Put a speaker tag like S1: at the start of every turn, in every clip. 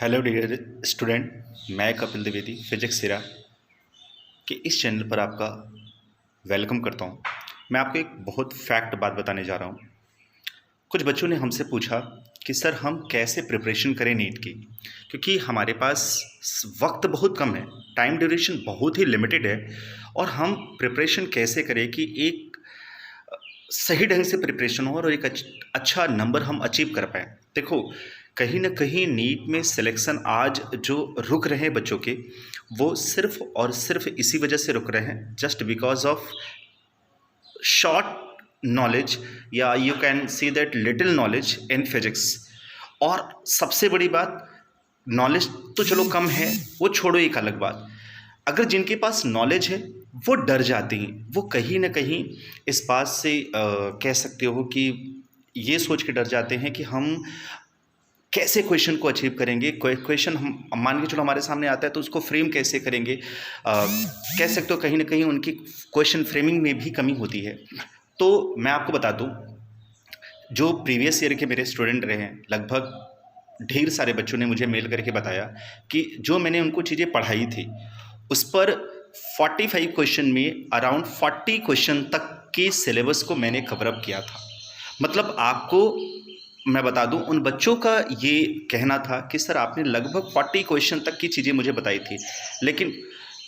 S1: Hello dear student, मैं Kapil Dwivedi physics सिरा के इस चैनल पर आपका वेलकम करता हूं। मैं आपको एक बहुत फैक्ट बात बताने जा रहा हूं। कुछ बच्चों ने हमसे पूछा कि सर हम कैसे प्रिपरेशन करें नीट की, क्योंकि हमारे पास वक्त बहुत कम है, टाइम ड्यूरेशन बहुत ही लिमिटेड है और हम प्रिपरेशन कैसे करें कि एक सही ढंग से प्रिपरेशन हो और एक अच्छा नंबर हम अचीव कर पाएँ। देखो, कहीं न कहीं नीट में सिलेक्शन आज जो रुक रहे हैं बच्चों के, वो सिर्फ़ और सिर्फ़ इसी वजह से रुक रहे हैं, just because of short knowledge, या you can see that little knowledge in physics. और सबसे बड़ी बात, नॉलेज तो चलो कम है, वो छोड़ो, एक अलग बात। अगर जिनके पास नॉलेज है वो डर जाते हैं, वो कहीं ना कहीं इस बात से कह सकते हो कि ये सोच के डर जाते हैं कि हम कैसे क्वेश्चन को अचीव करेंगे। क्वेश्चन हम मान के चलो हमारे सामने आता है तो उसको फ्रेम कैसे करेंगे। कह सकते हो कहीं ना कहीं उनकी क्वेश्चन फ्रेमिंग में भी कमी होती है। तो मैं आपको बता दूं, जो प्रीवियस ईयर के मेरे स्टूडेंट रहे हैं, लगभग ढेर सारे बच्चों ने मुझे मेल करके बताया कि जो मैंने उनको चीज़ें पढ़ाई थी उस पर 45 क्वेश्चन में अराउंड 40 क्वेश्चन तक के सिलेबस को मैंने कवर अप किया था। मतलब आपको मैं बता दूं, उन बच्चों का ये कहना था कि सर आपने लगभग 40 क्वेश्चन तक की चीज़ें मुझे बताई थी, लेकिन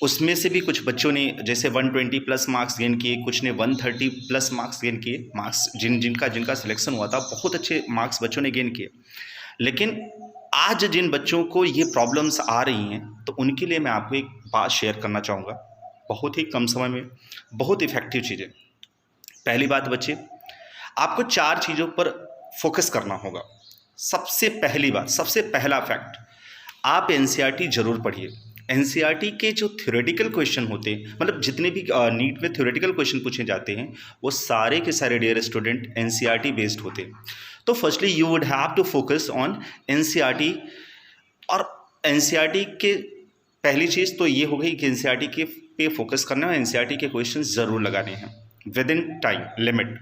S1: उसमें से भी कुछ बच्चों ने जैसे 120 प्लस मार्क्स गेन किए, कुछ ने 130 प्लस मार्क्स गेन किए। मार्क्स जिनका सिलेक्शन हुआ था, बहुत अच्छे मार्क्स बच्चों ने गेन किए। लेकिन आज जिन बच्चों को ये प्रॉब्लम्स आ रही हैं, तो उनके लिए मैं आपको एक बात शेयर करना चाहूँगा, बहुत ही कम समय में बहुत इफ़ेक्टिव चीज़ें। पहली बात बच्चे, आपको 4 चीज़ों पर फोकस करना होगा। सबसे पहली बात, सबसे पहला फैक्ट, आप एनसीईआरटी ज़रूर पढ़िए। एनसीईआरटी के जो थ्योरेटिकल क्वेश्चन होते हैं, मतलब जितने भी नीट में थ्योरेटिकल क्वेश्चन पूछे जाते हैं, वो सारे के सारे डियर स्टूडेंट एनसीईआरटी बेस्ड होते हैं। तो firstly you would have to focus on NCERT. और एनसीईआरटी के पहली चीज़ तो ये हो गई कि एनसीईआरटी के पे फोकस करना है, एनसीईआरटी के क्वेश्चन ज़रूर लगाने हैं विद इन टाइम लिमिट।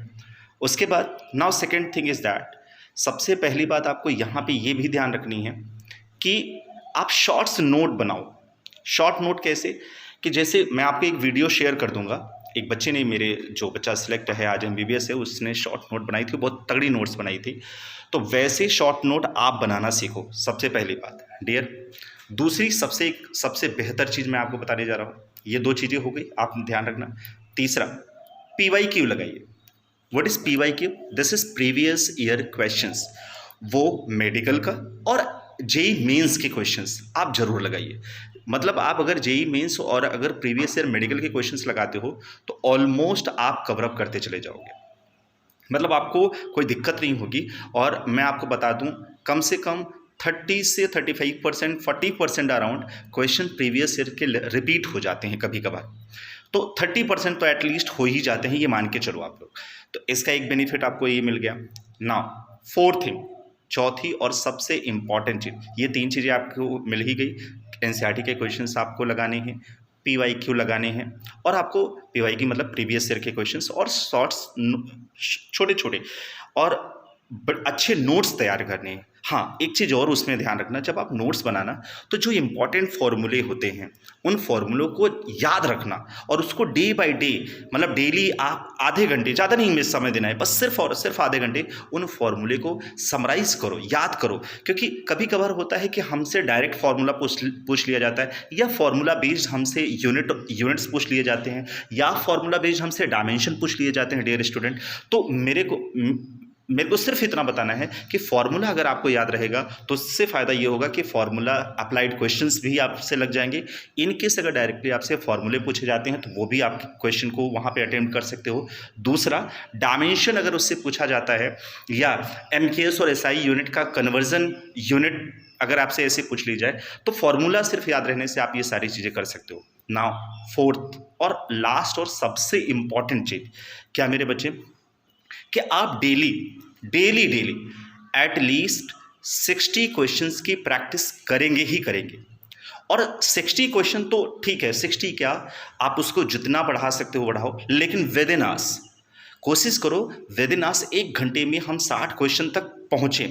S1: उसके बाद now second thing is that, सबसे पहली बात आपको यहाँ पे ये भी ध्यान रखनी है कि आप शॉर्ट्स नोट बनाओ। शॉर्ट नोट कैसे, कि जैसे मैं आपको एक वीडियो शेयर कर दूंगा। एक बच्चे ने, मेरे जो बच्चा सिलेक्ट है आज एमबीबीएस है, उसने शॉर्ट नोट बनाई थी, बहुत तगड़ी नोट्स बनाई थी। तो वैसे शॉर्ट नोट आप बनाना सीखो, सबसे पहली बात डियर। दूसरी सबसे बेहतर चीज़ मैं आपको बताने जा रहा हूँ, ये 2 चीज़ें हो गई, आप ध्यान रखना। तीसरा, PYQ लगाइए। What is PYQ? This is previous year questions. वो मेडिकल का और जेई मेंस के क्वेश्चंस आप जरूर लगाइए। मतलब आप अगर जेई मेंस और अगर प्रीवियस ईयर मेडिकल के क्वेश्चंस लगाते हो तो ऑलमोस्ट आप कवर अप करते चले जाओगे, मतलब आपको कोई दिक्कत नहीं होगी। और मैं आपको बता दूं, कम से कम 30 से 35%, 40% अराउंड क्वेश्चन प्रीवियस ईयर के रिपीट हो जाते हैं कभी कभार। तो 30% तो एटलीस्ट हो ही जाते हैं, ये मान के चलो आप लोग। तो इसका एक बेनिफिट आपको ये मिल गया। नाउ फोर्थ थिंग, चौथी और सबसे इंपॉर्टेंट चीज़, ये 3 चीज़ें आपको मिल ही गई। एनसीईआरटी के क्वेश्चंस आपको लगाने हैं, PYQ लगाने हैं, और आपको PYQ मतलब प्रीवियस ईयर के क्वेश्चंस और शॉर्ट्स छोटे छोटे और अच्छे नोट्स तैयार करने हैं। हाँ, एक चीज़ और उसमें ध्यान रखना, जब आप नोट्स बनाना तो जो इंपॉर्टेंट फॉर्मूले होते हैं उन फॉर्मूलों को याद रखना, और उसको डे बाय डे, मतलब डेली आप आधे घंटे, ज़्यादा नहीं में समय देना है, बस सिर्फ और सिर्फ आधे घंटे उन फॉर्मूले को समराइज करो, याद करो। क्योंकि कभी कभार होता है कि हमसे डायरेक्ट फार्मूला पूछ लिया जाता है, या फार्मूला बेस्ड हमसे यूनिट्स पूछ लिए जाते हैं, या फार्मूला बेस्ड हमसे डायमेंशन पूछ लिए जाते हैं डियर स्टूडेंट। तो मेरे को सिर्फ इतना बताना है कि फार्मूला अगर आपको याद रहेगा तो उससे फ़ायदा ये होगा कि फार्मूला अप्लाइड क्वेश्चंस भी आपसे लग जाएंगे। इन केस अगर डायरेक्टली आपसे फार्मूले पूछे जाते हैं तो वो भी आप क्वेश्चन को वहाँ पे अटेम्प्ट कर सकते हो। दूसरा, डायमेंशन अगर उससे पूछा जाता है, या MKS और SI यूनिट का कन्वर्जन यूनिट अगर आपसे ऐसे पूछ ली जाए, तो फार्मूला सिर्फ याद रहने से आप ये सारी चीज़ें कर सकते हो। नाउ फोर्थ और लास्ट और सबसे इंपॉर्टेंट चीज़ क्या मेरे बच्चे, कि आप daily daily daily at least 60 questions की प्रैक्टिस करेंगे ही करेंगे। और 60 क्वेश्चन तो ठीक है, 60 क्या, आप उसको जितना बढ़ा सकते हो बढ़ाओ, लेकिन विद इन आवर्स। कोशिश करो विद इन आवर्स 1 घंटे में हम 60 क्वेश्चन तक पहुँचें,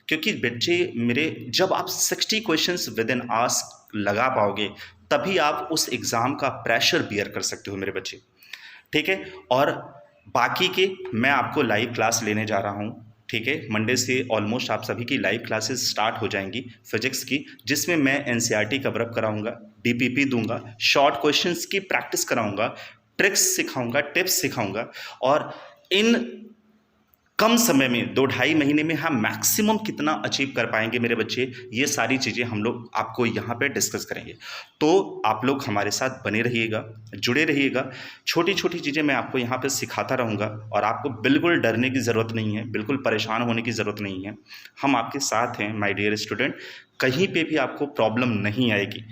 S1: क्योंकि बच्चे मेरे जब आप 60 क्वेश्चंस विद इन आवर्स लगा पाओगे तभी आप उस एग्ज़ाम का प्रेशर बियर कर सकते हो मेरे बच्चे, ठीक है। और बाकी के मैं आपको लाइव क्लास लेने जा रहा हूँ, ठीक है। मंडे से ऑलमोस्ट आप सभी की लाइव क्लासेस स्टार्ट हो जाएंगी फिजिक्स की, जिसमें मैं एनसीईआरटी कवर अप कराऊंगा, डीपीपी दूंगा, शॉर्ट क्वेश्चंस की प्रैक्टिस कराऊंगा, ट्रिक्स सिखाऊंगा, टिप्स सिखाऊंगा, और इन कम समय में 2-2.5 महीने में हम मैक्सिमम कितना अचीव कर पाएंगे मेरे बच्चे, ये सारी चीज़ें हम लोग आपको यहाँ पे डिस्कस करेंगे। तो आप लोग हमारे साथ बने रहिएगा, जुड़े रहिएगा। छोटी छोटी चीज़ें मैं आपको यहाँ पे सिखाता रहूँगा और आपको बिल्कुल डरने की ज़रूरत नहीं है, बिल्कुल परेशान होने की ज़रूरत नहीं है। हम आपके साथ हैं माय डियर स्टूडेंट, कहीं पे भी आपको प्रॉब्लम नहीं आएगी,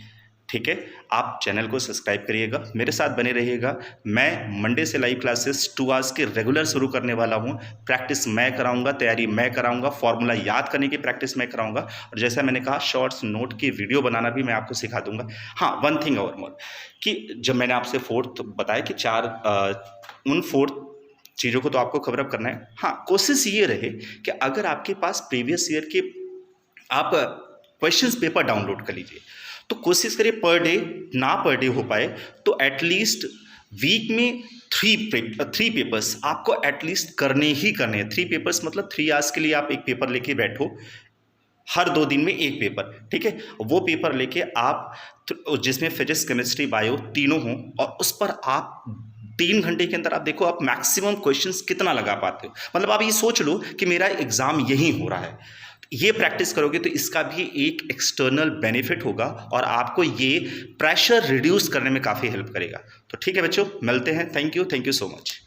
S1: ठीक है। आप चैनल को सब्सक्राइब करिएगा, मेरे साथ बने रहिएगा। मैं मंडे से लाइव क्लासेस 2 आवर्स के रेगुलर शुरू करने वाला हूं। प्रैक्टिस मैं कराऊंगा, तैयारी मैं कराऊंगा, फॉर्मूला याद करने की प्रैक्टिस मैं कराऊंगा, और जैसा मैंने कहा शॉर्ट्स नोट की वीडियो बनाना भी मैं आपको सिखा दूंगा। हाँ, वन थिंग और मोर, कि जब मैंने आपसे फोर्थ बताया कि उन 4 चीज़ों को तो आपको कवर अप करना है। हाँ, कोशिश ये रहे कि अगर आपके पास प्रीवियस ईयर के आप क्वेश्चंस पेपर डाउनलोड कर लीजिए, तो कोशिश करिए पर डे, ना पर डे हो पाए तो एटलीस्ट वीक में 3 पेपर्स आपको एटलीस्ट करने ही करने हैं। 3 पेपर्स मतलब 3 आवर्स के लिए आप एक पेपर लेके बैठो, हर 2 दिन में एक पेपर, ठीक है। वो पेपर लेके आप जिसमें फिजिक्स, केमिस्ट्री, बायो तीनों हों, और उस पर आप 3 घंटे के अंदर आप देखो आप मैक्सिमम क्वेश्चंस कितना लगा पाते हो। मतलब आप ये सोच लो कि मेरा एग्जाम यही हो रहा है, ये प्रैक्टिस करोगे तो इसका भी एक एक्सटर्नल बेनिफिट होगा और आपको ये प्रेशर रिड्यूस करने में काफ़ी हेल्प करेगा। तो ठीक है बच्चों, मिलते हैं। Thank you so much.